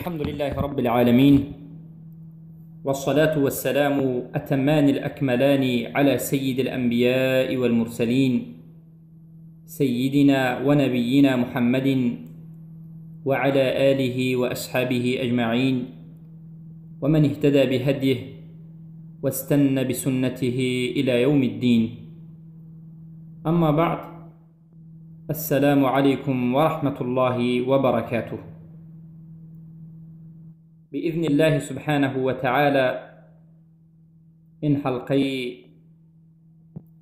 الحمد لله رب العالمين، والصلاة والسلام أتمان الأكملان على سيد الأنبياء والمرسلين سيدنا ونبينا محمد وعلى آله وأصحابه أجمعين، ومن اهتدى بهديه واستنى بسنته إلى يوم الدين. أما بعد، السلام عليكم ورحمة الله وبركاته. بإذن الله سبحانه وتعالى این حلقه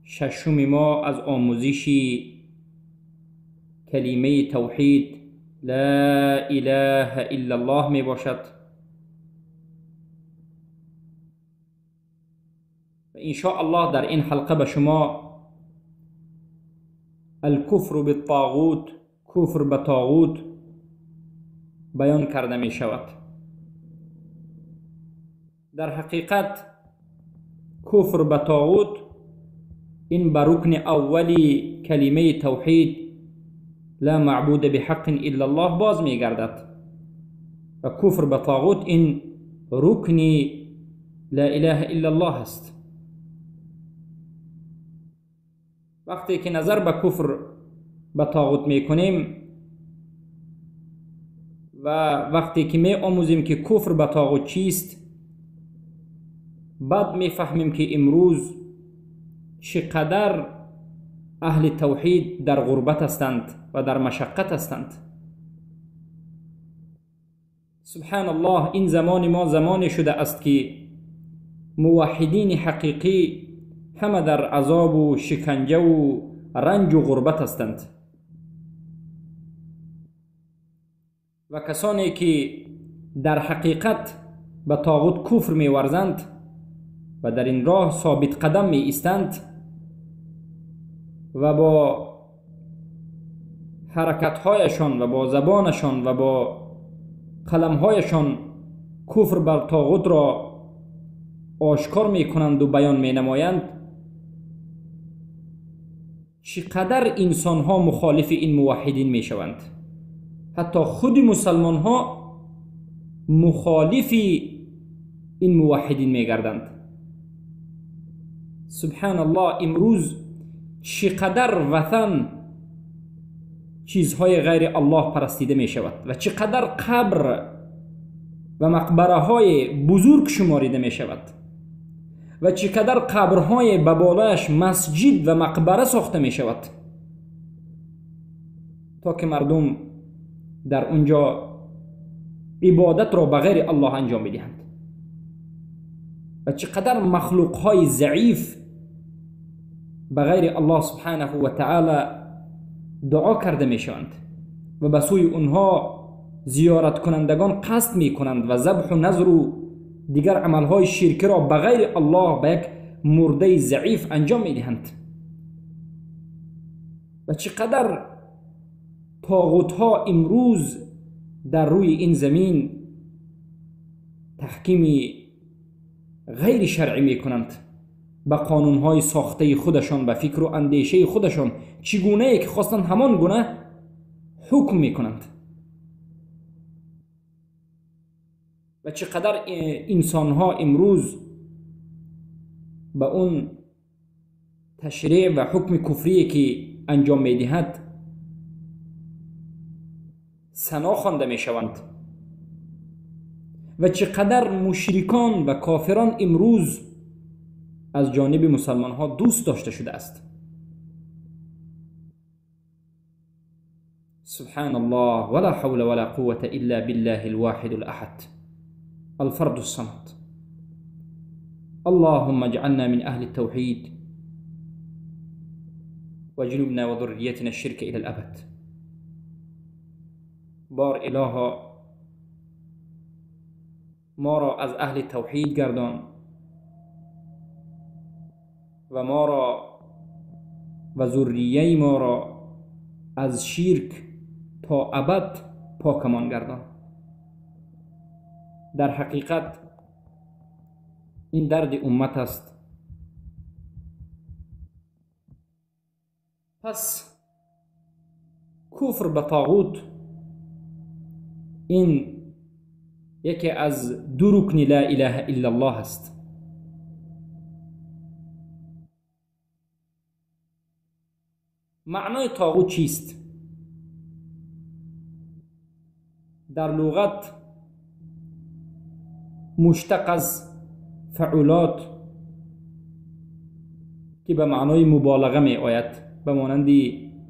ششم ما از آموزش کلمه توحید لا اله الا الله می باشد و ان شاء الله در این حلقه به شما الکفر بالطاغوت، کفر به طاغوت بیان کرده می شود. در حقیقت کفر به طاغوت این به رکن اولی کلمه توحید لا معبود بحق الا الله باز می گردد و کفر به طاغوت این رکن لا اله الا الله است. وقتی که نظر به کفر به طاغوت می کنیم و وقتی که می آموزیم که کفر به طاغوت چیست، بعد می فهمیم که امروز چقدر اهل توحید در غربت هستند و در مشقت هستند. سبحان الله، این زمان ما زمانی شده است که موحدین حقیقی همه در عذاب و شکنجه و رنج و غربت هستند و کسانی که در حقیقت به طاغوت کفر می ورزند و در این راه ثابت قدم می ایستند و با حرکتهایشان و با زبانشان و با قلمهایشان کفر بر طاغوت را آشکار می کنند و بیان می نمایند، چقدر انسان ها مخالف این موحدین می شوند. حتی خود مسلمان ها مخالف این موحدین می گردند. سبحان الله، امروز چقدر وطن چیزهای غیر الله پرستیده می شود و چقدر قبر و مقبره های بزرگ شماریده می شود و چقدر قبرهای به بالایش مسجد و مقبره ساخته می شود تا که مردم در اونجا عبادت را به غیر الله انجام میدهند و چقدر مخلوق های ضعیف به غیر الله سبحانه و تعالی دعا کرده می شوند و به سوی اونها زیارت کنندگان قصد می کنند و ذبح و نذر و دیگر عملهای شرکی را به غیر الله به یک مرده ضعیف انجام می دهند و چقدر طاغوت ها امروز در روی این زمین تحکیم غیر شرعی می کنند به قانونهای ساخته خودشان، به فکر و اندیشه خودشان، چگونه که خواستند همان گونه حکم می کنند و چقدر انسان ها امروز به اون تشریع و حکم کفری که انجام می دهد ثنا خوانده می شوند و چقدر مشرکان و کافران امروز از جانب مسلمان ها دوست داشته شده است. سبحان الله، ولا حول ولا قوة الا بالله الواحد الاحد الفرد الصمد. اللهم اجعلنا من اهل التوحيد واجنبنا وذريتنا الشرك الى الابد. بار الها ما را از اهل توحید گردان و ما را و ذریه ما را از شرک تا ابد پاکمان گردان. در حقیقت این درد امت است. پس کفر به طاغوت این یکی از دو رکن لا اله الا الله است. معنای طاغوت چیست؟ در لغت مشتق از فعولات که به معنای مبالغه می آید، به مانند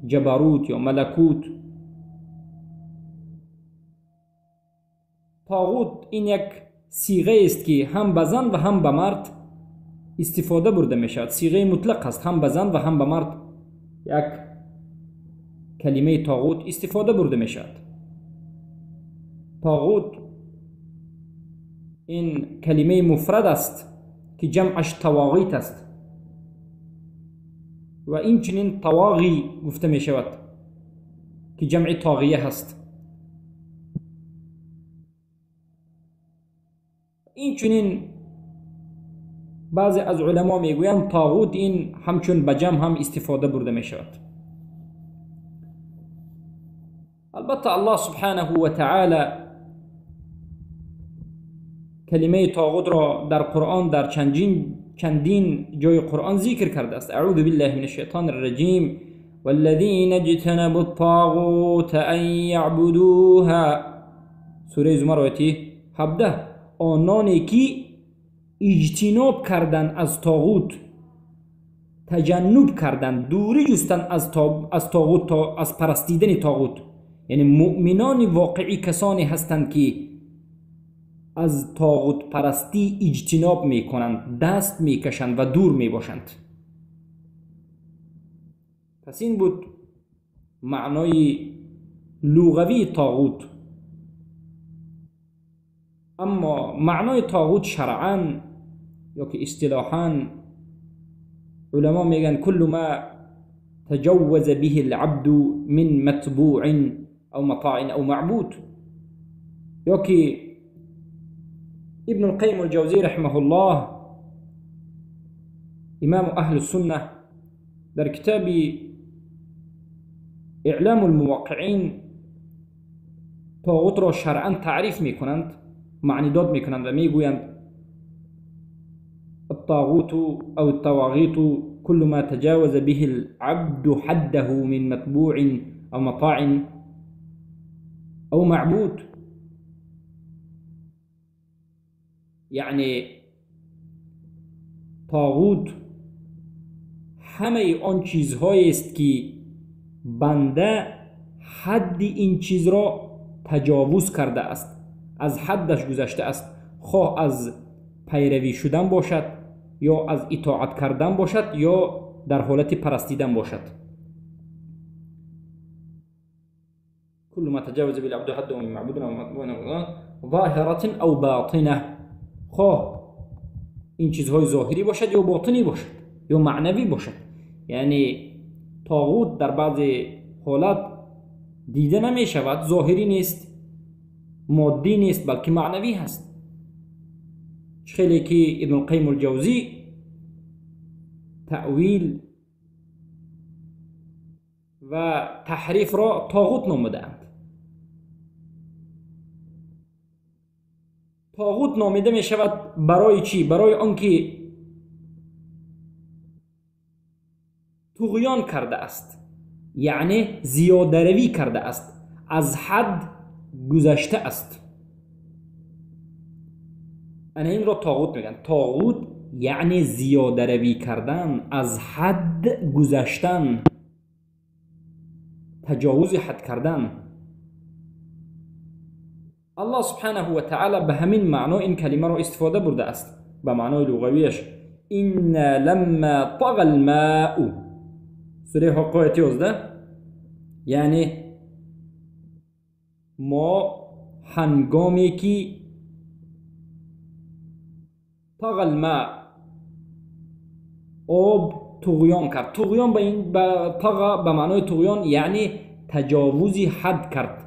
جبروت یا ملکوت. طاغوت این یک صیغه است که هم به زن و هم به مرد استفاده برده می شود. صیغه مطلق است، هم به زن و هم به مرد یک کلمه طاغوت استفاده برده می شود. طاغوت این کلمه مفرد است که جمعش طواغیت است و این چنین طواغی گفته می شود که جمع طاغیه هست. این چنین بعضی از علما می گویند طاغوت این همچون به جمع هم استفاده برده می شود. البته الله سبحانه و تعالی کلمه طاغوت را در قرآن در چندین جای قرآن ذکر کرده است. اعوذ بالله من الشیطان الرجیم والذین اجتنبوا الطاغوت ان یعبدوها، سوره زمر آیه 17. آنانی که اجتناب کردن از طاغوت، تجنب کردن، دوری جستن از طاغوت، از پرستیدن طاغوت، یعنی مؤمنان واقعی کسانی هستند که از طاغوت پرستی اجتناب می کنند، دست می کشند و دور می باشند. پس این بود معنای لغوی طاغوت. اما معنای طاغوت شرعاً یا که اصطلاحاً علما میگن كل ما تجوز به العبد من متبوع او مطاع او معبود. یا که ابن القیم الجوزی رحمه الله، امام اهل السنه، در کتاب اعلام الموقعین طاغوت را شرعاً تعریف میکنند، معنی داد میکنند و میگویند الطاغوت او الطواغیت كل ما تجاوز به العبد حده من متبوع او مطاع او معبود. یعنی طاغوت همه آن چیزهایی است که بنده حد این چیز را تجاوز کرده است، از حدش گذشته است، خواه از پیروی شدن باشد یا از اطاعت کردن باشد یا در حالت پرستیدن باشد. كل ما تجاوز به العبد حده من معبود ظاهرة او باطنه، خواه این چیزهای ظاهری باشد یا باطنی باشد یا معنوی باشد. یعنی طاغوت در بعض حالات دیده نمی شود، ظاهری نیست، مادی نیست، بلکه معنوی هست. خیلی که ابن القیم الجوزی تأویل و تحریف را طاغوت نامده‌اند. طاغوت نامیده می شود برای چی؟ برای آنکه طغیان کرده است، یعنی زیاده روی کرده است، از حد گذشته است. این را طاغوت میگن. طاغوت یعنی زیاده روی کردن، از حد گذشتن، تجاوز حد کردن. الله سبحانه و تعالی به همین معنا این کلمه را استفاده برده است. به معنای لغویش این لما طغى الماء، سوره حق آیه 11، یعنی ما هنگامی که طغى الماء، آب طغیان کرد. طغیان طغى به معنای طغیان یعنی تجاوز حد کرد،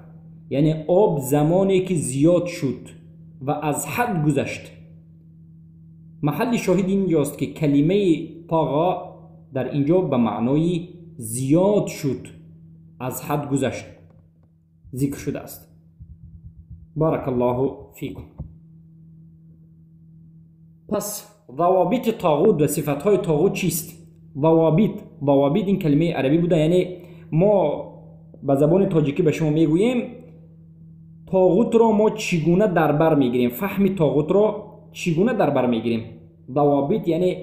یعنی آب زمانی که زیاد شد و از حد گذشت. محل شاهد اینجاست که کلمه طغى در اینجا به معنای زیاد شد، از حد گذشت ذکر شده است. بارك الله فيكم. پس ضوابط طاغوت و صفتهای طاغوت چیست؟ ضوابط این کلمه عربی بوده، یعنی ما به زبان تاجیکی به شما میگوییم طاغوت را ما چگونه در بر میگیریم، فهم طاغوت را چگونه در بر میگیریم. ضوابط یعنی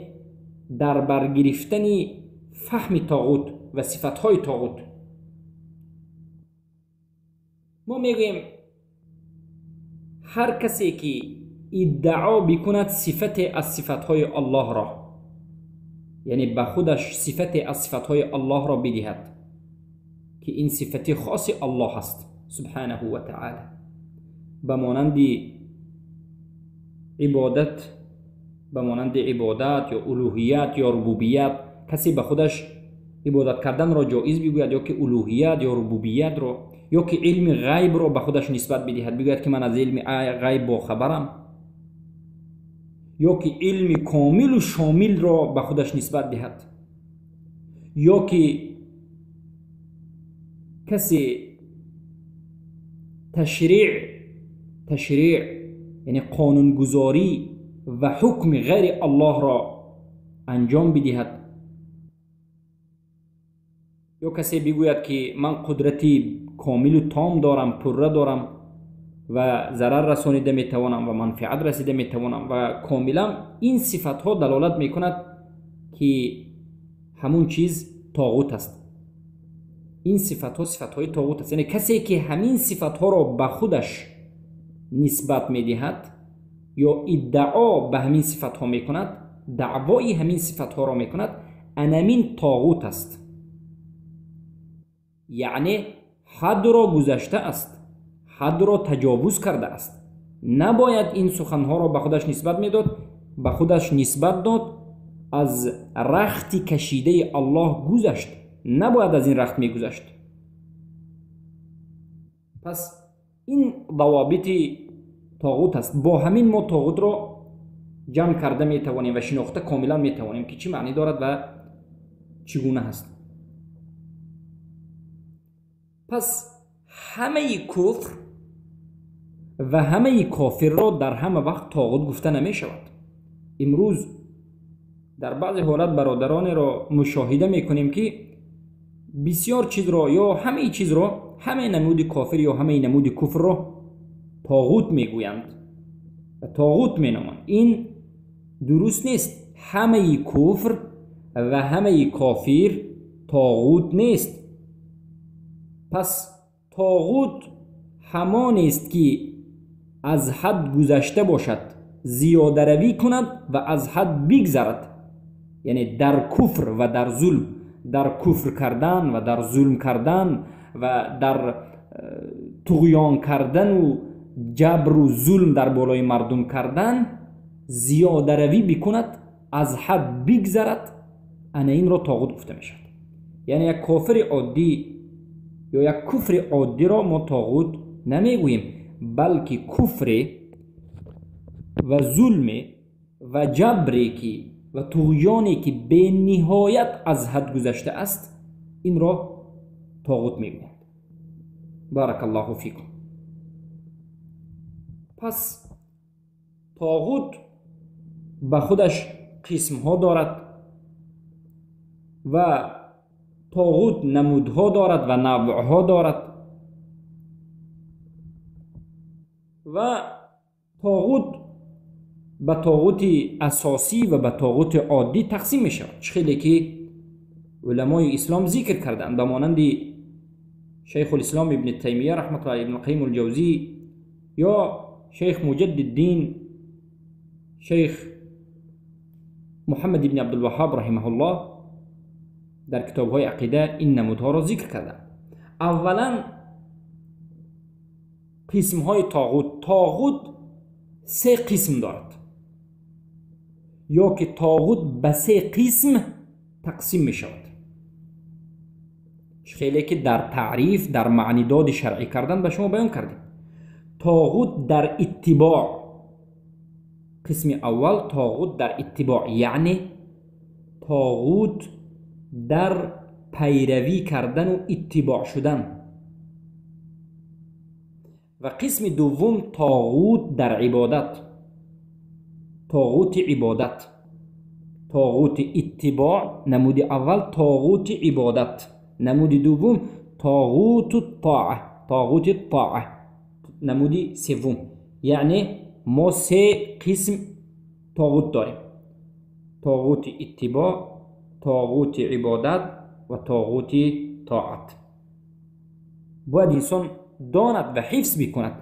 در بر گرفتن فهم طاغوت و صفتهای طاغوت. ما میگوییم هر کسی که ادعا بکند صفت از صفتهای الله را، یعنی به خودش صفت از صفتهای الله را بدهد که این صفت خاص الله است سبحانه و تعالی، به مانند عبادت یا الوهیت یا ربوبیت. کسی به خودش عبادت کردن را جایز بگوید، یا که الوهیت یا ربوبیت را، یا که علم غیب را به خودش نسبت بدهد، بگوید که من از علم غیب با خبرم، یا که علم کامل و شامل را به خودش نسبت دهد، یا که کسی تشریع یعنی قانونگذاری و حکم غیر الله را انجام بدهد، یا کسی بگوید که من قدرتی کامل و تام دارم، پره دارم و ضرر رسانیده میتوانم و منفعت رسیده میتوانم و کاملا این صفت ها دلالت میکند که همون چیز طاغوت است. این صفت ها صفت های طاغوت است، یعنی کسی که همین صفت ها را به خودش نسبت میدهد یا ادعا به همین صفت ها میکند، دعوای همین صفت ها را میکند، انمین طاغوت است، یعنی حد را گذشته است، حد را تجاوز کرده است. نباید این سخنها را به خودش نسبت میداد، به خودش نسبت داد از رختی کشیده الله گذشت، نباید از این رخت میگذشت. پس این ضوابط طاغوت است. با همین ما طاغوت را جمع کرده میتوانیم و شناخته کاملا میتوانیم که چی معنی دارد و چگونه هست. پس همه کفر و همه کافر را در همه وقت طاغوت گفته نمی شود. امروز در بعض حالت برادران را مشاهده میکنیم که بسیار چیز را یا همه چیز را، همه نمود کافر یا همه نمود کفر را طاغوت میگویند و طاغوت مینامند. این درست نیست. همه کفر و همه کافر طاغوت نیست. پس طاغوت همان است که از حد گذشته باشد، زیاده روی کند و از حد بگذرد، یعنی در کفر و در ظلم، در کفر کردن و در ظلم کردن و در طغیان کردن و جبر و ظلم در بالای مردم کردن زیاده روی بکند، از حد بگذرد، انا این را طاغوت گفته میشد. یعنی یک کافر عادی یا یک کفر عادی را ما طاغوت نمیگوییم، بلکه کفر و ظلم و جبری که و طغیانی که به نهایت از حد گذشته است، این را طاغوت میگویند. بارک الله فیکم. پس طاغوت به خودش قسم ها دارد و طاغوت نمودها دارد و نوعها دارد و طاغوت به طاغوت اساسی و به طاغوت عادی تقسیم می شود. خیلی که علمای اسلام ذکر کردند، به مانند شیخ الاسلام ابن تیمیه رحمت الله، ابن القیم الجوزی یا شیخ مجدد الدین شیخ محمد ابن عبدالوهاب رحمه الله در کتاب‌های عقیده این نمودها را ذکر کردند. اولا قسم‌های طاغوت سه قسم دارد، یا که طاغوت به سه قسم تقسیم می شود. خیلی که در تعریف، در معنی داد شرعی کردن به شما بیان کردیم. طاغوت در اتباع، قسم اول طاغوت در اتباع، یعنی طاغوت در پیروی کردن و اتباع شدن. و قسم دوم طاغوت در عبادت، طاغوت عبادت، طاغوت اتباع نمود اول، طاغوت عبادت نمود دوم، طاغوت الطاعه، طاغوت الطاعه نمود سوم. یعنی ما سه قسم طاغوت داریم: طاغوت اتباع، طاغوت عبادت و طاغوت طاعت. باید انسان داند و حفظ بکند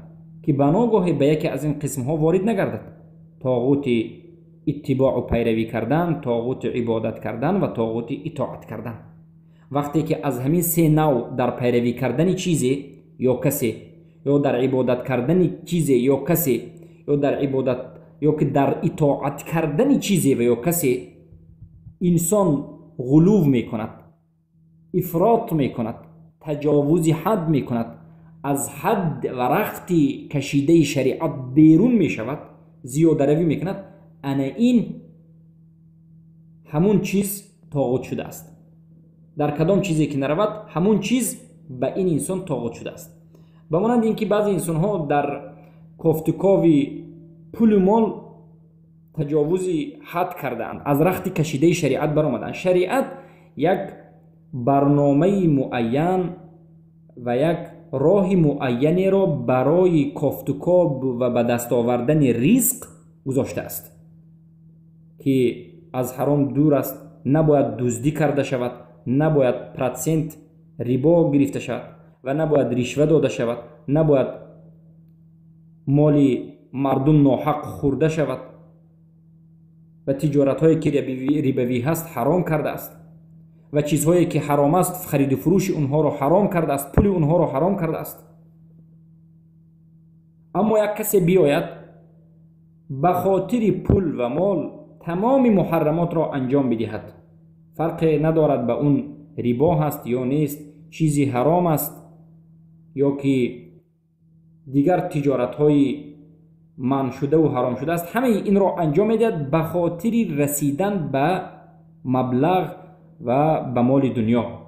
که بناگاه به یکی از این قسم ها وارد نگردد: طاغوت اتباع و پیروی کردن، طاغوت عبادت کردن و طاغوت اطاعت کردن. وقتی که از همین سه نوع در پیروی کردن چیزی یا کسی، یا در عبادت کردن چیزی یا کسی، یا در عبادت یا که در اطاعت کردن چیزی و یا کسی انسان غلو میکند، افراط میکند، تجاوز حد میکند، از حد و رخت کشیده شریعت بیرون میشود، زیاده روی میکند، انا این همون چیز طاغوت شده است. در کدام چیزی که نرود همون چیز به این انسان طاغوت شده است. به مانند اینکه بعضی انسان ها در کافتکاوی پول و مال تجاوز حد کردند، از رخت کشیده شریعت برآمدند. شریعت یک برنامه معین و یک راه معینی را برای کافتکاب و به دست آوردن رزق گذاشته است که از حرام دور است، نباید دزدی کرده شود، نباید پرسنت ربا گرفته شود و نباید رشوه داده شود، نباید مال مردم ناحق خورده شود و تجارت هایی که ربوی هست حرام کرده است و چیزهایی که حرام است خرید و فروش اونها را حرام کرده است، پول اونها را حرام کرده است. اما یک کسی بیاید به خاطر پول و مال تمام محرمات را انجام بدهد، فرق ندارد به اون ربا هست یا نیست، چیزی حرام است یا که دیگر تجارت های منع شده و حرام شده است، همه این را انجام میدهد به خاطر رسیدن به مبلغ و به مال دنیا.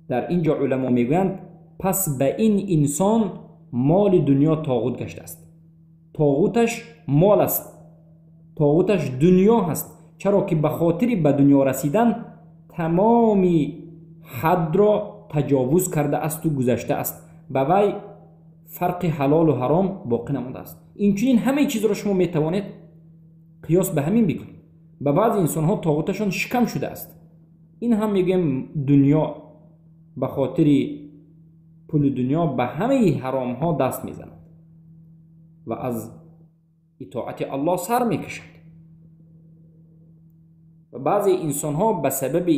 در اینجا علما میگویند پس به این انسان مال دنیا طاغوت گشته است. طاغوتش مال است، طاغوتش دنیا هست، چرا که به خاطر به دنیا رسیدن تمام حد را تجاوز کرده است و گذشته است، به وی فرق حلال و حرام باقی نمانده است. اینچنین همه چیز را شما میتوانید قیاس به همین بکنید. به بعض انسان ها طاغوتشان شکم شده است، این هم میگیم دنیا، به خاطر پول دنیا به همه حرام ها دست میزند و از اطاعت الله سر میکشند. و بعضی انسان ها به سبب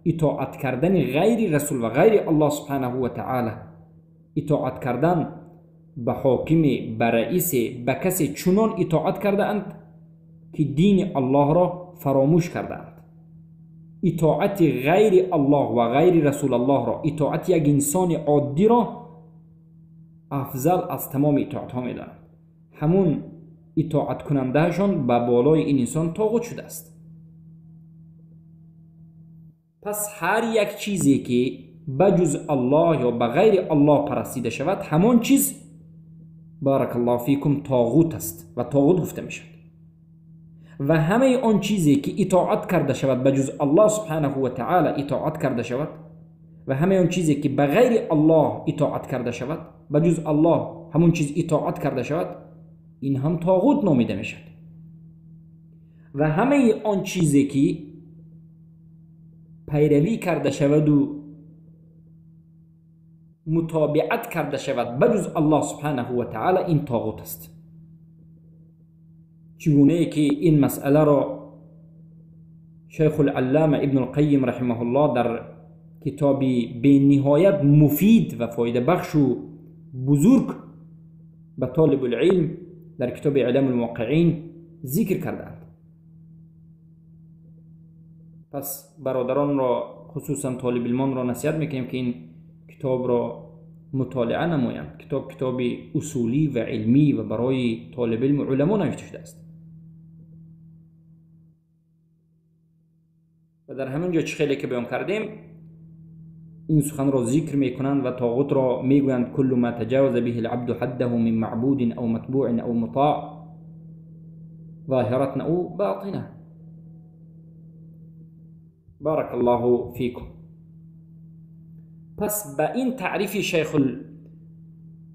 اطاعت کردن غیر رسول و غیر الله سبحانه و تعالی، اطاعت کردن به حاکم، به رئیس، به کسی چنان اطاعت کرده اند که دین الله را فراموش کرده اند. اطاعت غیر الله و غیر رسول الله را، اطاعت یک انسان عادی را افضل از تمام اطاعت ها می دانند. همون اطاعت کنندهشان به بالای این انسان طاغوت شده است. پس هر یک چیزی که بجز الله یا به غیر الله پرستیده شود، همان چیز بارک الله فیکم طاغوت است و طاغوت گفته می شود. و همه آن چیزی که اطاعت کرده شود بجز الله سبحانه و تعالی اطاعت کرده شود و همه آن چیزی که به غیر الله اطاعت کرده شود بجز الله همون چیز اطاعت کرده شود، این هم طاغوت نامیده می شود. و همه آن چیزی که پیروی کرده شود و متابعت کرده شود بجز الله سبحانه و تعالی، این طاغوت است. چگونه که این مسئله را شیخ العلامه ابن القیم رحمه الله در کتابی به نهایت مفید و فایده بخش و بزرگ به طالب العلم در کتاب اعلام الموقعین ذکر کردند. پس برادران را خصوصا طالب علمان را نصیحت میکنیم که این کتاب را مطالعه نمایند. کتاب اصولی و علمی و برای طالب علم و علما نوشته شده است. و در همین جا چه خیلی که بیان کردیم، این سخن را ذکر میکنند و طاغوت را میگویند کل ما تجاوز به العبد حده من معبود او متبوع او مطاع ظاهرة او باطنه. بارک الله فیکم. پس به این تعریف شیخ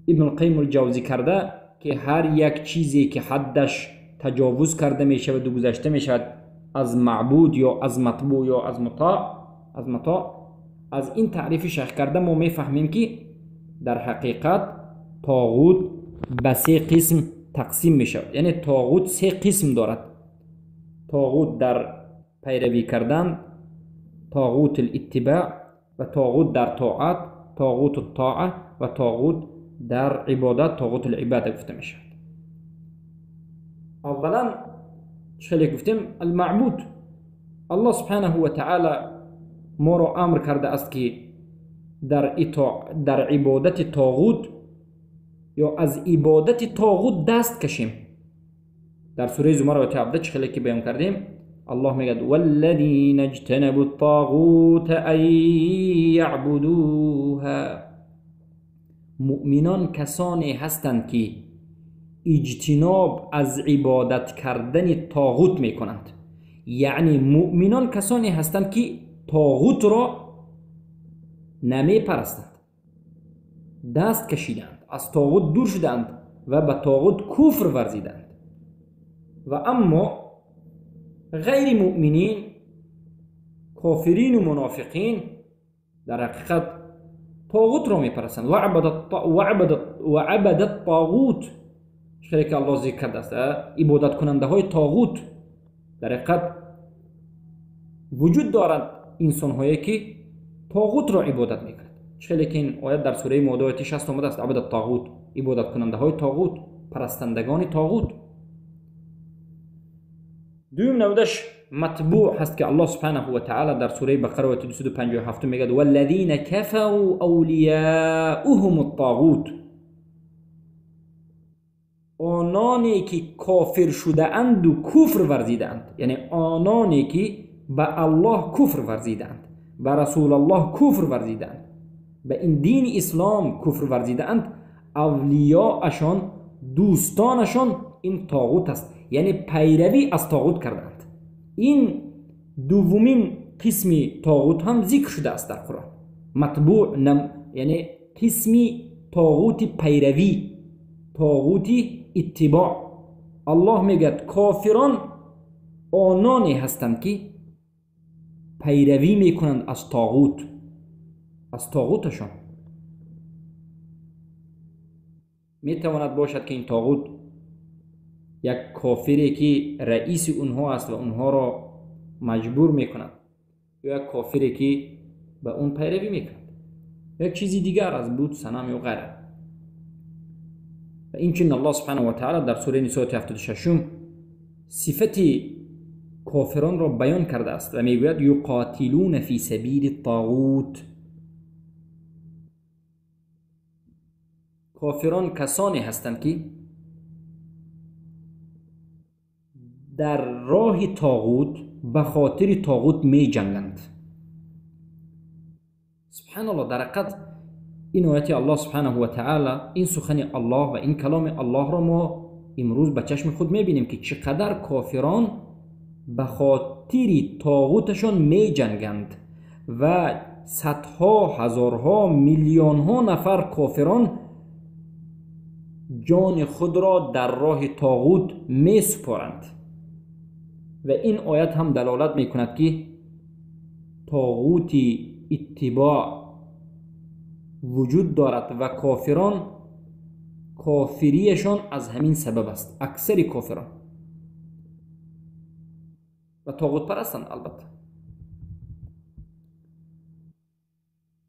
ابن القیم الجوزی کرده که هر یک چیزی که حدش تجاوز کرده می شود و گذشته می شود از معبود یا از مطبوع یا از مطاع، از این تعریف شیخ کرده ما می فهمیم که در حقیقت طاغوت به 3 قسم تقسیم می شود. یعنی طاغوت 3 قسم دارد: طاغوت در پیروی کردن، طاغوت الاتباع و طاغوت در طاعت، طاغوت الطاعه و طاغوت در عبادت، طاغوت العباده گفته می شود. اولا چه گفتیم؟ المعبود. الله سبحانه و تعالی ما را امر کرده است که در عبادت طاغوت یا از عبادت طاغوت دست کشیم. در سوره زمر آیه 17 چه که بیان کردیم، الله میگه والذین اجتنبوا الطاغوت ان یعبدوها. مؤمنان کسانی هستند که اجتناب از عبادت کردن طاغوت میکنند. یعنی مؤمنان کسانی هستند که طاغوت را نمی پرستند، دست کشیدند، از طاغوت دور شدند و به طاغوت کفر ورزیدند. و اما غیر مؤمنین، کافرین و منافقین در حقیقت طاغوت را می پرستند. و عبد الطاغوت، چیزی که الله ذکر کرده است، عبادت کننده های طاغوت. در حقیقت وجود دارد انسان هایی که طاغوت را عبادت میکنند. چیزی که این آیت در سوره مائده آیه 60 آمده است: عبد الطاغوت، عبادت کننده های طاغوت، پرستندگان طاغوت. دوم نودش متبوع هست که الله سبحانه و تعالی در سوره بقره آیه 257 میگه والذین کفروا اولیاؤهم الطاغوت. آنانی که کافر شده اند و کفر ورزیدند، یعنی آنانی که به الله کفر ورزیدند، به رسول الله کفر ورزیدند، به این دین اسلام کفر ورزیدند، اولیاءشان، دوستانشان این طاغوت است، یعنی پیروی از طاغوت کردند. این دومین قسم طاغوت هم ذکر شده است در قرآن. متبوع یعنی قسم طاغوت پیروی، طاغوت اتباع. الله میگه کافران آنانی هستند که پیروی میکنند از طاغوت، از طاغوتشان. میتواند باشد که این طاغوت یک کافری که رئیس اونها است و اونها را مجبور میکند، یا یک کافری که به اون پیروی میکند، یک چیزی دیگر از بت، صنم یا غیره. و این چنین الله سبحانه و تعالی در سوره نساء 76 صفت کافران را بیان کرده است و میگوید یقاتلون فی سبیل الطاغوت. کافران کسانی هستند که در راه طاغوت به خاطر طاغوت می جنگند. سبحان الله. در حقیقت این آیت الله سبحانه و تعالی، این سخن الله و این کلام الله را ما امروز به چشم خود می بینیم که چقدر کافران به خاطر طاغوتشان می جنگند و صدها، هزارها، میلیونها نفر کافران جان خود را در راه طاغوت می سپارند. و این آیت هم دلالت می کند که طاغوت اتباع وجود دارد و کافران کافریشان از همین سبب است. اکثر کافران و طاغوت پرستند البته.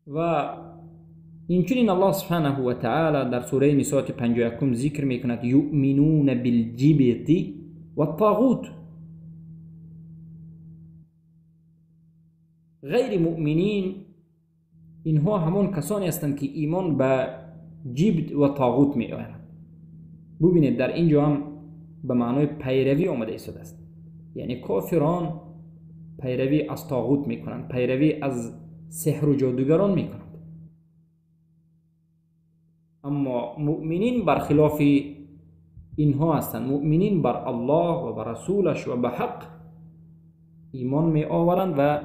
و اینچنین الله سبحانه و تعالی در سوره نساء 51 ذکر می کند یؤمنون بالجبت و الطاغوت. غیر مؤمنین اینها همان کسانی هستند که ایمان به جبت و طاغوت می آورند. ببینید در اینجا هم به معنای پیروی آمده ایستاده است. یعنی کافران پیروی از طاغوت می کنند، پیروی از سحر و جادوگران میکنند. اما مؤمنین برخلاف اینها هستند. مؤمنین بر الله و بر رسولش و به حق ایمان می آورند و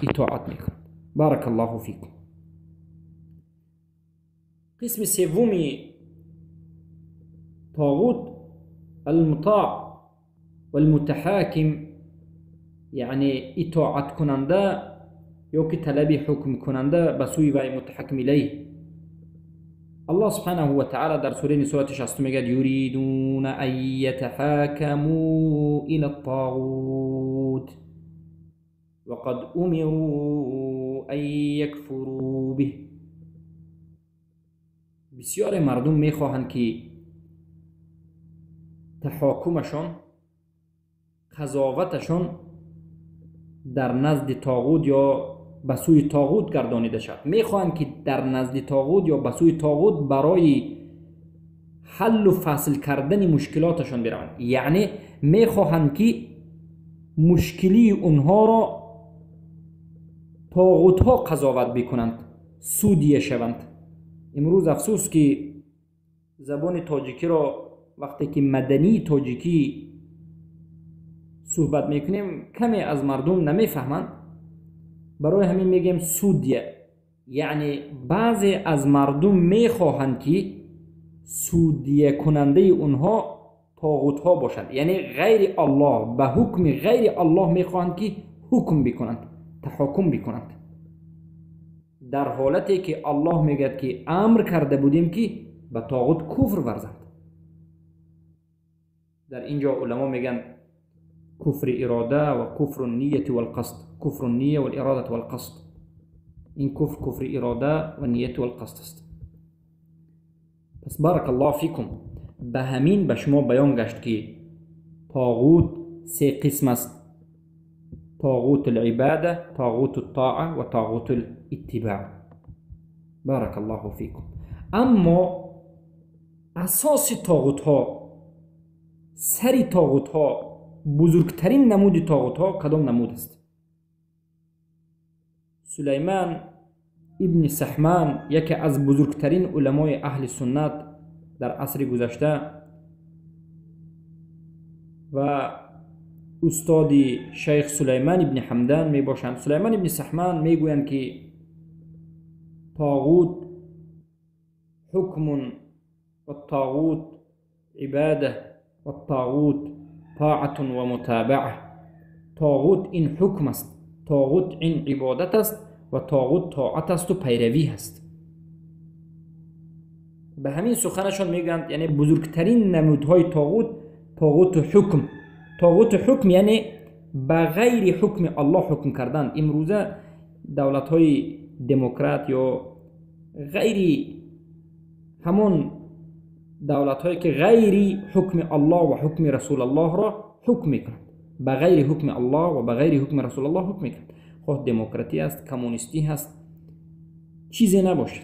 اطاعت میکنند. بارک الله فیکم. قسم سومی طاغوت المطاع والمتحاكم، یعنی اطاعت کننده یا که طلب حکم کننده به سوی وی متحکم الیه. الله سبحانه و تعالی در سوره سورة 60 میگه یریدون ان یتحاکموا الی الطاغوت وقد امروا ان یکفروا به. بسیار مردم میخواهند که تحاکمشان، قضاوتشان در نزد طاغوت یا به سوی طاغوت گردانیده شد. میخواهند که در نزد طاغوت یا به سوی طاغوت برای حل و فصل کردن مشکلاتشان بروند. یعنی میخواهند که مشکلی اونها را طاغوت ها قضاوت بکنند، سودیه شوند. امروز افسوس که زبان تاجیکی را وقتی که مدنی تاجیکی صحبت میکنیم کمی از مردم نمیفهمند. برای همین میگیم سودیه. یعنی بعضی از مردم میخواهند که سودیه کننده اونها طاغوت ها باشند، یعنی غیر الله، به حکم غیر الله میخواهند که حکم بکنند، تحاکم بکنند، در حالتی که الله میگه که امر کرده بودیم که به طاغوت کفر ورزند. در اینجا علما میگن کفر اراده و کفر النیت و القصد. کفر النیه و الاراده و القصد. این کفر اراده و نیت و القصد است. پس بارک الله فیکم. به همین به شما بیان گشت که طاغوت سه قسم است: طاغوت العباده، طاغوت الطاعه و طاغوت الاتباع. بارک الله فیکم. اما اساس طاغوت ها، سری طاغوت ها، بزرگترین نمود طاغوت ها کدام نمود است؟ سلیمان ابن سحمان، یکی از بزرگترین علمای اهل سنت در عصر گذشته و استاد شیخ سلیمان ابن حمدان می باشند. سلیمان ابن سحمان می گویند که طاغوت حکم و طاغوت عباده و طاغوت طاعت و متابعه. طاغوت این حکم است، طاغوت این عبادت است و طاغوت طاعت است و پیروی است. به همین سخنشان میگویند یعنی بزرگترین نمودهای طاغوت، طاغوت حکم. طاغوت حکم یعنی به غیر حکم الله حکم کردن. امروزه دولت های دموکرات یا غیر همون دولت هایی که غیر حکم الله و حکم رسول الله را حکم میکنند، به غیر حکم الله و به غیر حکم رسول الله حکم میکنند. خود دموکراتی است، کمونیستی هست، چیزی نباشد.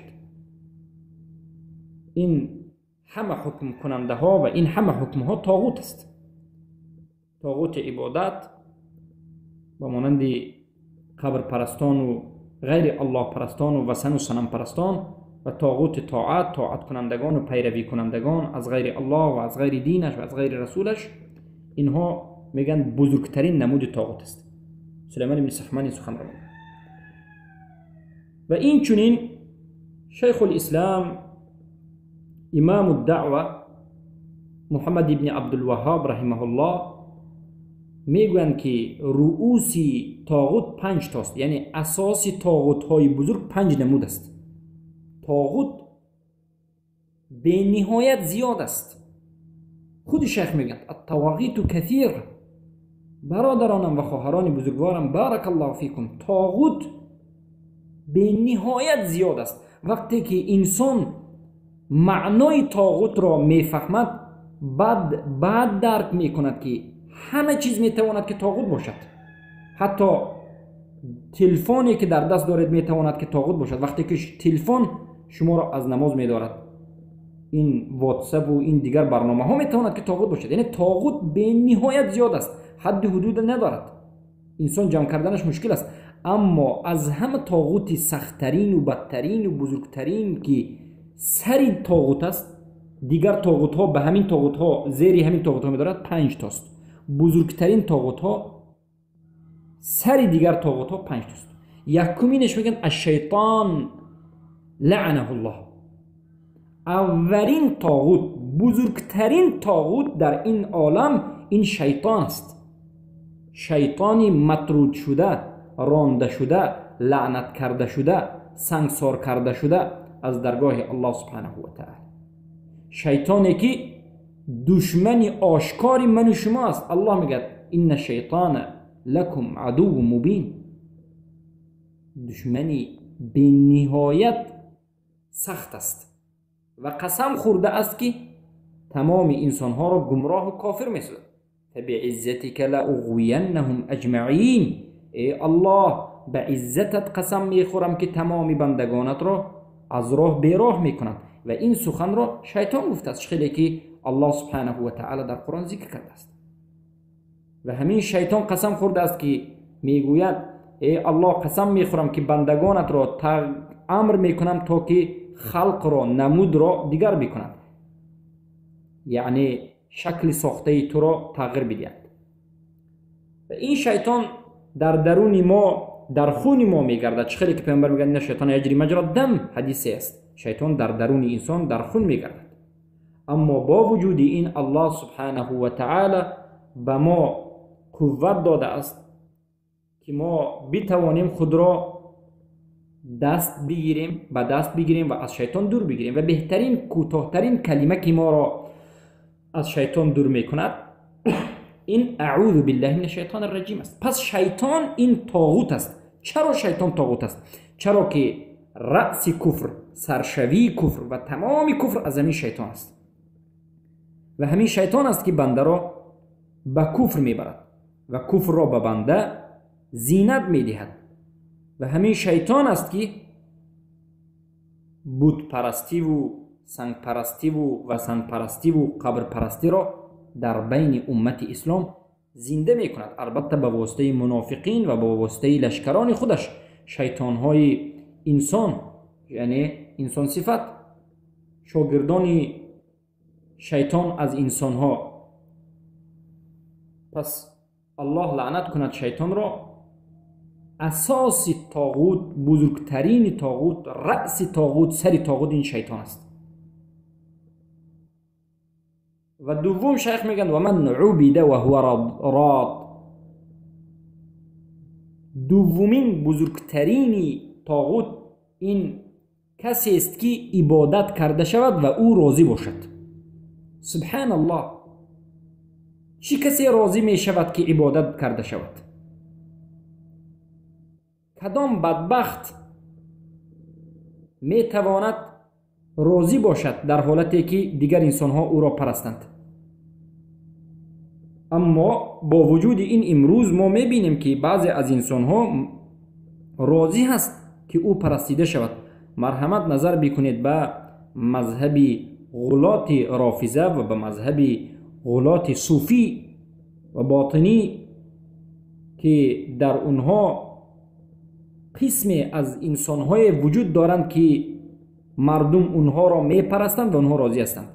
این همه حکم کننده ها و این همه حکم ها طاغوت است. طاغوت عبادت و مانند قبر پرستان و غیر الله پرستان و وثن و صنم پرستان، و طاغوت طاعت، طاعت کنندگان و پیروی کنندگان از غیر الله و از غیر دینش و از غیر رسولش. اینها میگن بزرگترین نمود طاغوت است. سلیمان بن سحمان سخن را و این چنین شیخ الاسلام امام الدعوه محمد ابن عبدالوهاب رحمه الله میگویند که رؤوسی طاغوت 5 تاست، یعنی اساس طاغوت های بزرگ 5 نمود است. طاغوت به نهایت زیاد است. خود شیخ میگن الطواغیت کثیر. برادرانم و خواهران بزرگوارم بارک الله فیکم، طاغوت به نهایت زیاد است. وقتی که انسان معنای طاغوت را میفهمد، بعد درک میکند که همه چیز میتواند که طاغوت باشد. حتی تلفنی که در دست دارید میتواند که طاغوت باشد. وقتی که تلفن شما را از نماز میدارد، این واتساپ و این دیگر برنامه ها میتواند که طاغوت باشد. یعنی طاغوت به نهایت زیاد است، حد حدود ندارد. انسان جمع کردنش مشکل است. اما از همه طاغوت سختترین و بدترین و بزرگترین که سری طاغوت است، دیگر طاغوت ها به همین طاغوت ها زیر همین طاغوت ها می‌دارد 5 تاست. بزرگترین طاغوت ها سری دیگر طاغوت ها 5 تاست. یکمینش میگن الشیطان لعنه الله. اولین طاغوت، بزرگترین طاغوت در این عالم این شیطان است. شیطانی مطرود شده، رانده شده، لعنت کرده شده، سنگسار کرده شده از درگاه الله سبحانه و تعالی. شیطانی که دشمن آشکاری من و شما است. الله میگه این شیطان لکم عدو مبین، دشمنی به نهایت سخت است و قسم خورده است که تمام انسان ها را گمراه و کافر می‌سازد. فبعزتك لأغوینهم اجمعین، ای الله به عزتت قسم میخورم که تمام بندگانت را از راه بیراه میکنند. و این سخن را شیطان گفته است، خیلی که الله سبحانه و تعالی در قرآن ذکر کرده است. و همین شیطان قسم خورده است که میگوید ای الله قسم میخورم که بندگانت را امر میکنم تا که خلق را، نمود را دیگر بکنند، یعنی شکل ساخته تو را تغییر بدهند. و این شیطان در درون ما، در خون ما میگردد. خیلی که پیامبر میگن نه شیطان یجری مجرا دم، حدیثی است. شیطان در درون انسان در خون میگردد. اما با وجود این الله سبحانه و تعالی به ما قوت داده است که ما بتوانیم خود را دست بگیریم و از شیطان دور بگیریم. و بهترین کوتاهترین کلمه که ما را از شیطان دور میکند این اعوذ بالله من الشیطان الرجیم است. پس شیطان این طاغوت است. چرا شیطان طاغوت است؟ چرا که رأس کفر، سرشوی کفر و تمام کفر از همین شیطان است. و همین شیطان است که بنده را به کفر میبرد و کفر را به بنده زینت میدهد. و همین شیطان است که بت پرستی و سنگ پرستی و وثن پرستی و قبر پرستی را در بین امت اسلام زنده می کند. البته به واسطه منافقین و به واسطه لشکران خودش، شیطان های انسان، یعنی انسان صفت، شاگردان شیطان از انسان ها. پس الله لعنت کند شیطان را. اساس طاغوت، بزرگترین طاغوت، رأس طاغوت، سر طاغوت این شیطان است. و دوم شیخ میگن و من عبد و هو راد. دومین بزرگترین طاغوت این کسی است که عبادت کرده شود و او راضی باشد. سبحان الله، چی کسی راضی می شود که عبادت کرده شود؟ کدام بدبخت می تواند راضی باشد در حالتی که دیگر انسان ها او را پرستند؟ اما با وجود این امروز ما می بینیم که بعضی از انسان ها راضی هست که او پرستیده شود. مرحمت نظر بکنید به مذهب غلات رافضه و به مذهب غلات صوفی و باطنی که در اونها قسمی از انسان های وجود دارند که مردم اونها را می پرستند و اونها راضی هستند.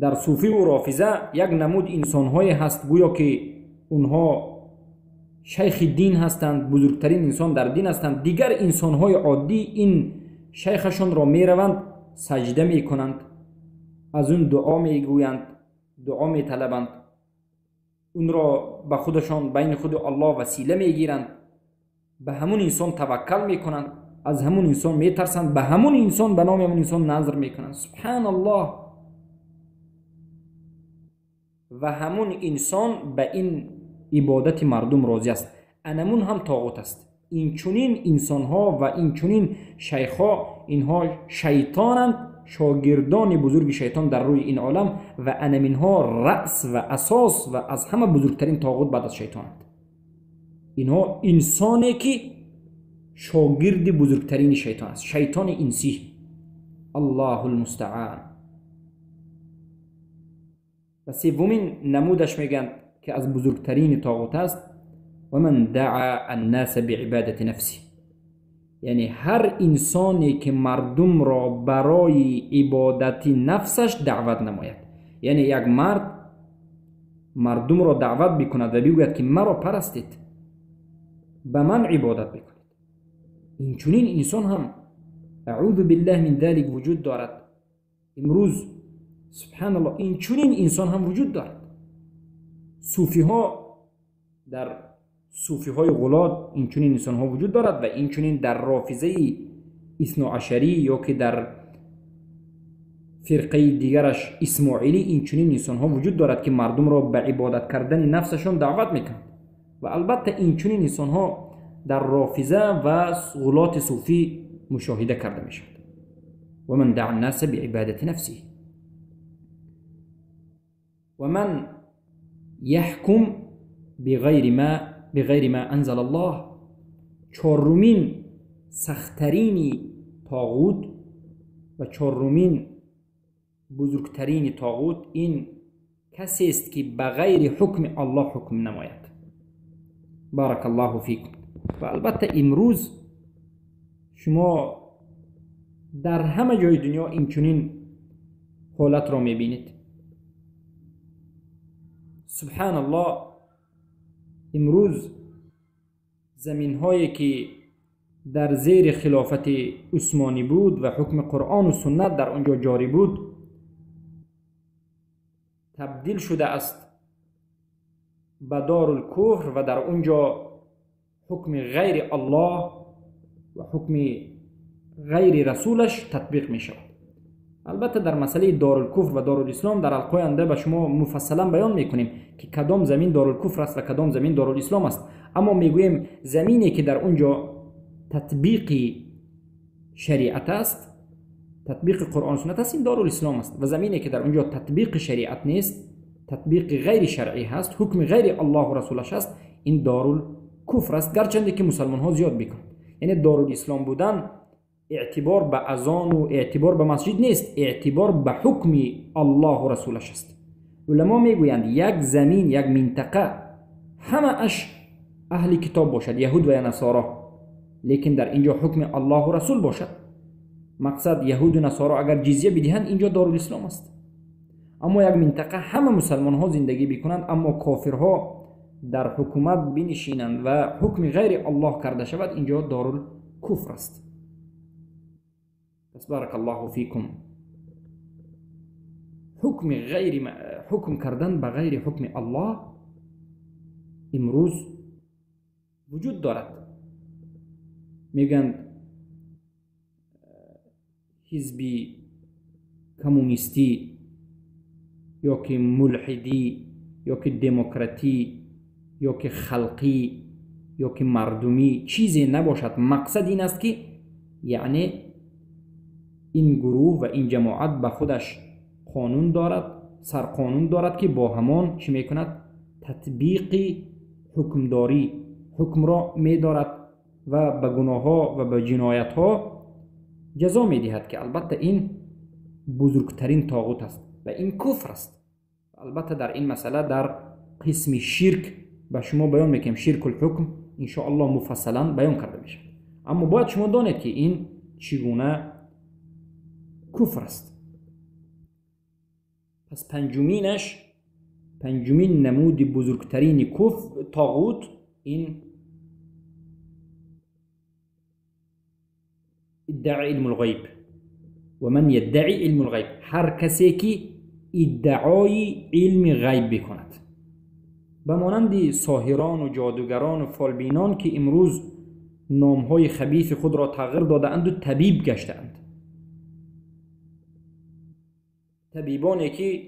در صوفی و رافضه یک نمود انسان های هست گویا که اونها شیخ دین هستند، بزرگترین انسان در دین هستند. دیگر انسان های عادی این شیخشون را می روند، سجده می کنند، از اون دعا می گویند، دعا می طلبند، اون را به خودشان بین خود الله وسیله می گیرند، به همون انسان توکل می کنند، از همون انسان می ترسند، به همون انسان، به نام همون انسان نظر می کنند. سبحان الله. و همون انسان به این عبادت مردم راضی است. انمون هم طاغوت است. این چنین انسان ها و این چنین شیخ ها، اینها شیطانند، شاگردان بزرگ شیطان در روی این عالم. و انمین ها رأس و اساس و از همه بزرگترین طاغوت بعد از شیطانند. اینها انسانی که شاگرد بزرگترین شیطان است، شیطان انسی. الله المستعان. و سومین نمودش میگن که از بزرگترین طاغوت است ومن دعا الناس بعبادة نفسه، یعنی هر انسانی که مردم را برای عبادت نفسش دعوت نماید، یعنی یک مرد مردم را دعوت بکند و بگوید که مرا پرستید، به من عبادت بکنید، این چنین انسان هم اعوذ بالله من ذلك وجود دارد. امروز سبحان الله این چنین انسان هم وجود دارد. صوفی ها، در صوفی های غلات این چنین انسان ها وجود دارد و این چنین در رافضه اثنا عشری یا که در فرقه دیگرش اسماعیلی این چنین انسان ها وجود دارد که مردم را به عبادت کردن نفسشون دعوت میکنند و البته این چنین انسان ها در رافضه و غلات صوفی مشاهده کرده میشد. و من دعا الناس بعبادت نفسه و من يحكم بغیر ما انزل الله. چهارمین سختترین طاغوت و چهارمین بزرگترین طاغوت این کسی است که بغیر حکم الله حکم نماید. بارک الله فیکم. و البته امروز شما در همه جای دنیا این چنین حالت را میبینید. سبحان الله امروز زمین هایی که در زیر خلافت عثمانی بود و حکم قرآن و سنت در آنجا جاری بود تبدیل شده است به دارالکفر و در آنجا حکم غیر الله و حکم غیر رسولش تطبیق می شود. البته در مسئله دارالکفر و دارالاسلام در حلقه آینده به شما مفصلا بیان میکنیم که کدام زمین دارالکفر است و کدام زمین دارالاسلام است، اما میگوییم زمینی که در اونجا تطبیق شریعت است، تطبیق قرآن سنت است، این دارالاسلام است و زمینی که در اونجا تطبیق شریعت نیست، تطبیق غیر شرعی هست، حکم غیر الله و رسولش است، این دارالکفر است، گرچند که مسلمان ها زیاد میکنند. یعنی دارالاسلام بودن اعتبار به اذان و اعتبار به مسجد نیست، اعتبار به حکم الله و رسولش است. علما میگویند یک زمین، یک منطقه همه اش اهل کتاب باشد، یهود و یا نصارا، لیکن در اینجا حکم الله و رسول باشد، مقصد یهود و نصارا اگر جزیه بدهند اینجا دارالاسلام است. اما یک منطقه همه مسلمان ها زندگی بکنند اما کافرها در حکومت بنشینند و حکم غیر الله کرده شود، اینجا دارالکفر است. پس بارک الله فیکم. حکم کردن به غیر حکم الله امروز وجود دارد. میگن حزب کمونیستی یا که ملحدی یا که دموکراتی یا که خلقی یا که مردمی چیزی نباشد، مقصد این است که یعنی این گروه و این جماعت به خودش قانون دارد، سرقانون دارد که با همان چی میکند؟ تطبیق حکمداری، حکم را میدارد و به گناه ها و به جنایت ها جزا میدهد که البته این بزرگترین طاغوت است و این کفر است. البته در این مسئله در قسم شرک به شما بیان میکنیم، شرک الحکم ان شاء الله مفصلا بیان کرده میشه، اما باید شما دانید که این چگونه کفر است. پس پنجمین نمود بزرگترین کفر طاغوت این ادعای علم الغیب. و من یدعی علم الغیب، هر کسی که ادعای علم غیب بکند، به مانند ساحران و جادوگران و فالبینان که امروز نامهای خبیث خود را تغییر دادند و طبیب گشتند. طبیبانی که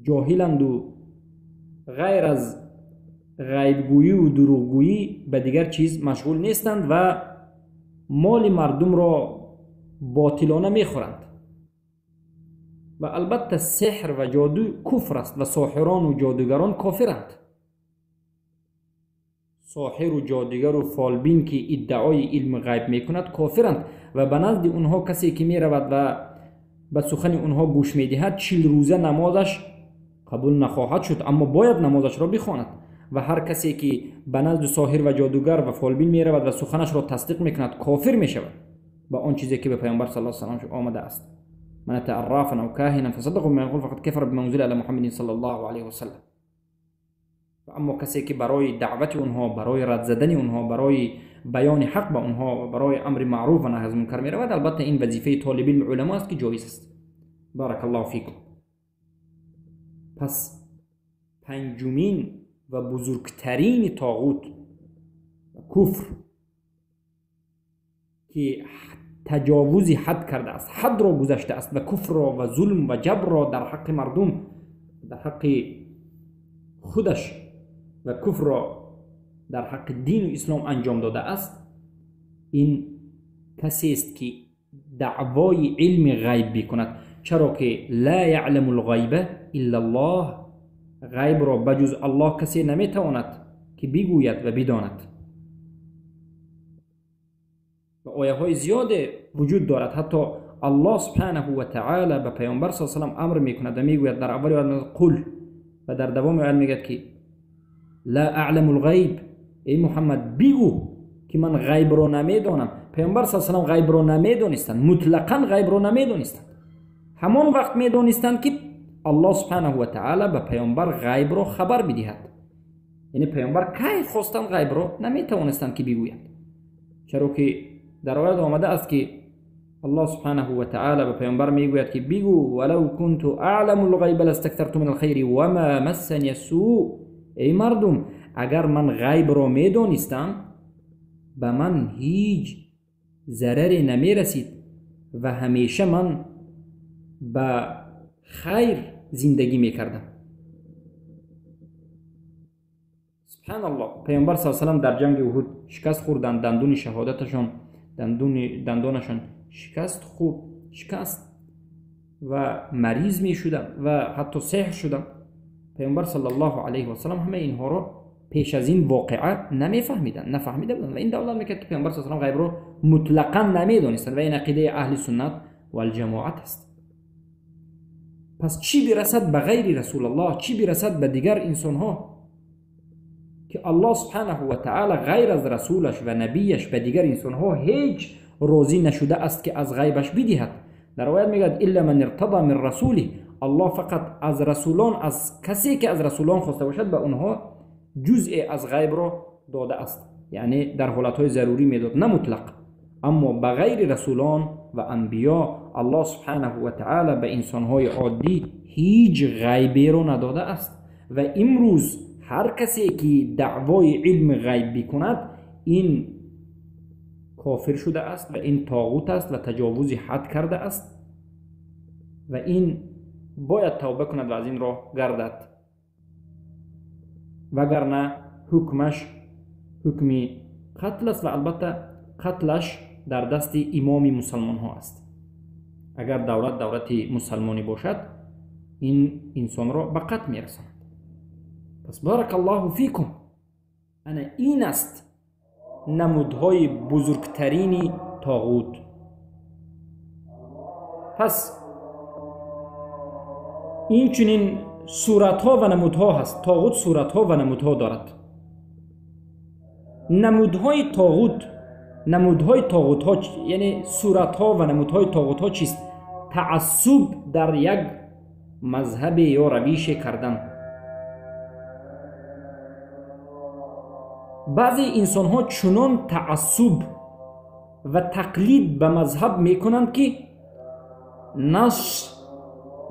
جاهلند و غیر از غیبگویی و دروغگویی به دیگر چیز مشغول نیستند و مال مردم را باطلانه میخورند. و البته سحر و جادو کفر است و ساحران و جادوگران کافرند. ساحر و جادوگر و فالبین که ادعای علم غیب میکند کافرند و به نزد اونها کسی که میرود و به سخن اونها گوش میدهد 40 روزه نمازش قبول نخواهد شد، اما باید نمازش را بخواند. و هر کسی که به نزد ساحر و جادوگر و فالبین می رود و سخنش را تصدیق میکند کافر می شود با آن چیزی که به پیامبر صلی الله علیه و سلم آمده است. من تعرفا او کاهنا فصدق بما یقول فقد کفر بما انزل علی محمد صلی الله علیه و سلم. اما کسی که برای دعوت اونها، برای رد زدن اونها، برای بیان حق به اونها، برای امر معروف و نهی از منکر می رود، البته این وظیفه طالب العلماء است که جایز است. بارک الله فیکم. پس پنجمین و بزرگترین طاغوت و کفر که تجاوز حد کرده است، حد را گذشته است و کفر را و ظلم و جبر را در حق مردم، در حق خودش و کفر را در حق دین و اسلام انجام داده است، این کسی است که دعوای علم غیب بکند. چرا که لا یعلم الغیب الا الله، غیب را بجز الله کسی نمیتواند که بگوید و بداند. و آیه های زیاد وجود دارد. حتی الله سبحانه و تعالی به پیامبر صلی الله علیه و سلم امر میکند و میگوید در اول آیه قل، و در دوام آیه میگه که لا اعلم الغیب، ای محمد بگو که من غیب را نمیدانم. پیامبر صلی الله علیه و سلم غیب را نمیدانستند، مطلقاً غیب را نمیدانستند. همان وقت میدانستند که الله سبحانه و تعالی به پیامبر غیب را خبر میدهد. یعنی پیامبر کی خواستند غیب را نمیتوانستند که بگویند. چرا که در آیات آمده است که الله سبحانه و تعالی به پیامبر میگوید که بگو ولو كنت اعلم الغیب لاستكثرت من الخير وما مسني السوء. ای مردم، اگر من غیب را میدانستم به من هیچ ضرری نمی رسید و همیشه من به خیر زندگی میکردم. سبحان الله. پیامبر صلی الله علیه و سلم در جنگ احد شکست خوردند، دندون شهادتشان، دندانشان شکست و مریض می شدند و حتی سحر شدند. پیامبر صلی الله علیه و سلم همه اینها را پیش از این واقعه نفهمیده بودند و این دلیل میکرد که پیامبر صلی الله علیه و غیب را مطلقاً نمیدانستند و این عقیده اهل سنت و الجماعت است. پس چی برسد به غیر رسول الله، چی برسد به دیگر انسان ها که الله سبحانه و تعالی غیر از رسولش و نبیش به دیگر انسان ها هیچ راضی نشده است که از غیبش بدهد. در آیات میگه الا من ارتضى من رسوله، الله فقط از رسولان، از کسی که از رسولان خواسته باشد به اونها جزء از غیب را داده است. یعنی در حالتهای ضروری میداد، نه مطلق. اما به غیر رسولان و انبیا الله سبحانه و تعالی به انسانهای عادی هیچ غیبی را نداده است. و امروز هر کسی که دعوای علم غیب بکند این کافر شده است و این طاغوت است و تجاوز حد کرده است و این باید توبه کند و از این راه گردد، وگرنه حکمش حکم قتل است و البته قتلش در دست امام مسلمان ها است. اگر دولت مسلمانی باشد این انسان را به قتل میرساند. پس بارک الله فیکم. این است نمودهای بزرگترین طاغوت. پس این چنین صورتها و نمودها هست. طاغوت صورتها و نمودها دارد. نمودهای طاغوت ها یعنی صورتها و نمودهای طاغوت ها چیست؟ تعصب در یک مذهب یا رویش کردن. بعضی انسان ها چنان تعصب و تقلید به مذهب میکنند که نص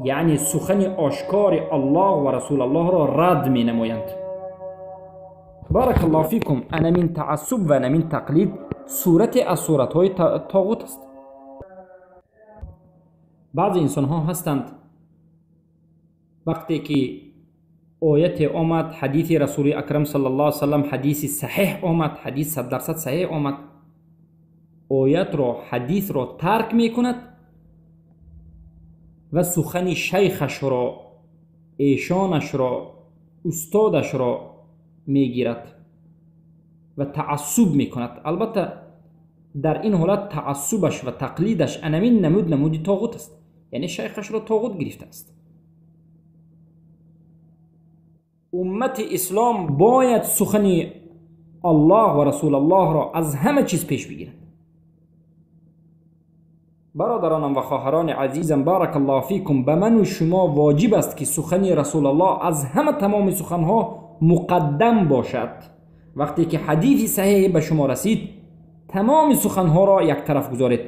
یعنی سخن آشکار الله و رسول الله را رد می نمایند. بارک الله فیکم. انا من تعصب و انا من تقلید صورت از صورتهای طاغوت است. بعضی انسان ها هستند وقتی که آیت آمد، حدیث رسول اکرم صلی الله علیه وسلم، حدیث صحیح آمد، حدیث 100% صحیح آمد، آیت را، حدیث را ترک می کند و سخن شیخش را، ایشانش را، استادش را می گیرد و تعصب می کند. البته در این حالت تعصبش و تقلیدش انمین نمود طاغوت است. یعنی شیخش را طاغوت گرفته است. امت اسلام باید سخن الله و رسول الله را از همه چیز پیش بگیرند. برادرانم و خواهران عزیزم، بارک الله فیکم، به من و شما واجب است که سخن رسول الله از همه تمام سخنها مقدم باشد. وقتی که حدیث صحیح به شما رسید، تمام سخنها را یک طرف گذارید.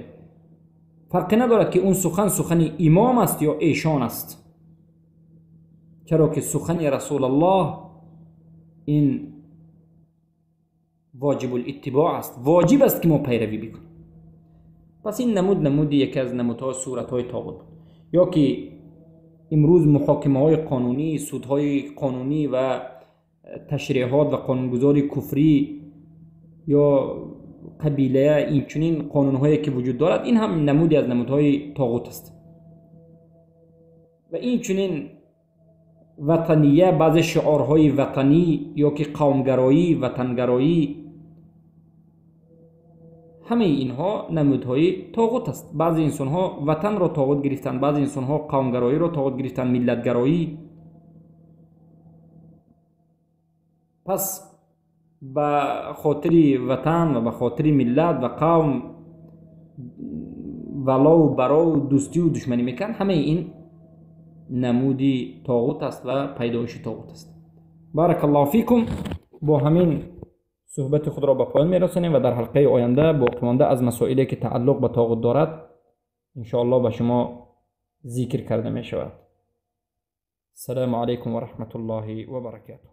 فرقی ندارد که اون سخن امام است یا ایشان است، چرا که سخن رسول الله این واجب الاتباع است، واجب است که ما پیروی بکنیم. پس این نمودی یکی از نمودهای صورتهای طاغوت بود. یا که امروز محاکمه های قانونی، سودهای قانونی و تشریعات و قانونگذاری کفری یا قبیله، این چنین قانونهایی که وجود دارد، این هم نمودی از نمودهای طاغوت است. و این چنین وطنیه، بعض شعارهای وطنی یا که قومگرایی، وطنگرایی، همه اینها نمودهای طاغوت است. بعضی انسانها وطن را طاغوت گرفتند، بعضی انسانها قومگرایی را طاغوت گرفتند، ملتگرایی. پس به خاطر وطن و به خاطر ملت و قوم ولا و برا و دوستی و دشمنی میکن، همه این نمودی طاغوت است و پیدایش طاغوت است. بارک الله فیکم. با همین صحبت خود را به پایان میرسانیم و در حلقه آینده باقی مانده از مسائلی که تعلق به طاغوت دارد ان شاء الله به شما ذکر کرده می شود. السلام علیکم و رحمت الله و برکاته.